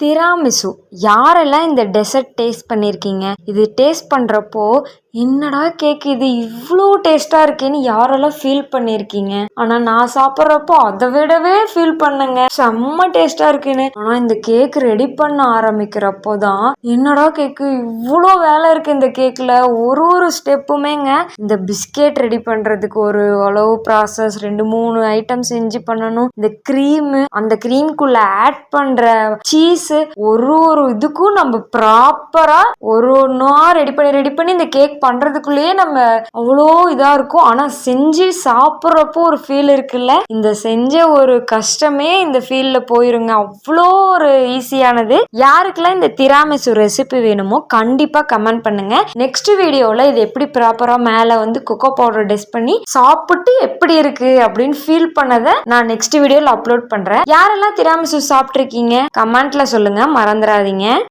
திராமிசு யாரெல்லாம் இந்த dessert taste பண்ணியிருக்கீங்க? இது டேஸ்ட் பண்ணுறப்போ என்னடா கேக் இது இவ்வளோ டேஸ்ட்டாக இருக்கேன்னு யாரெல்லாம் ஃபீல் பண்ணியிருக்கீங்க? ஆனால் நான் சாப்பிட்றப்போ அதை விடவே ஃபீல் பண்ணேங்க, செம்ம டேஸ்ட்டாக இருக்குன்னு. ஆனால் இந்த கேக் ரெடி பண்ண ஆரம்பிக்கிறப்போ தான் என்னடா கேக்கு இவ்வளோ வேலை இருக்குது இந்த கேக்கில். ஒரு ஸ்டெப்புமேங்க, இந்த பிஸ்கெட் ரெடி பண்ணுறதுக்கு ஒரு அளவு ப்ராசஸ், 2-3 ஐட்டம் செஞ்சு பண்ணணும். இந்த க்ரீமு, அந்த க்ரீம்குள்ளே ஆட் பண்ணுற சீஸு, ஒரு இதுக்கும் நம்ம ப்ராப்பராக ஒன்றா ரெடி பண்ணி இந்த கேக் பண்றதுக்குள்ளேயே நம்ம அவ்வளோ இதா இருக்கும். ஆனா செஞ்சு சாப்பிட்றப்போ ஒரு ஃபீல் இருக்குல்ல, இந்த செஞ்ச ஒரு கஷ்டமே இந்த ஃபீல்ல போயிருங்க. அவ்வளோ ஒரு ஈஸியானது. யாருக்கெல்லாம் இந்த திராமிசு ரெசிபி வேணுமோ கண்டிப்பா கமெண்ட் பண்ணுங்க. நெக்ஸ்ட் வீடியோல இது எப்படி ப்ராப்பரா மேல கொக்கோ பவுடர் டெஸ்ட் பண்ணி சாப்பிட்டு எப்படி இருக்கு அப்படின்னு ஃபீல் பண்ணதை நான் நெக்ஸ்ட் வீடியோல அப்லோட் பண்றேன். யாரெல்லாம் திராமிசு சாப்பிட்டு இருக்கீங்க கமெண்ட்ல சொல்லுங்க, மறந்துடாதீங்க.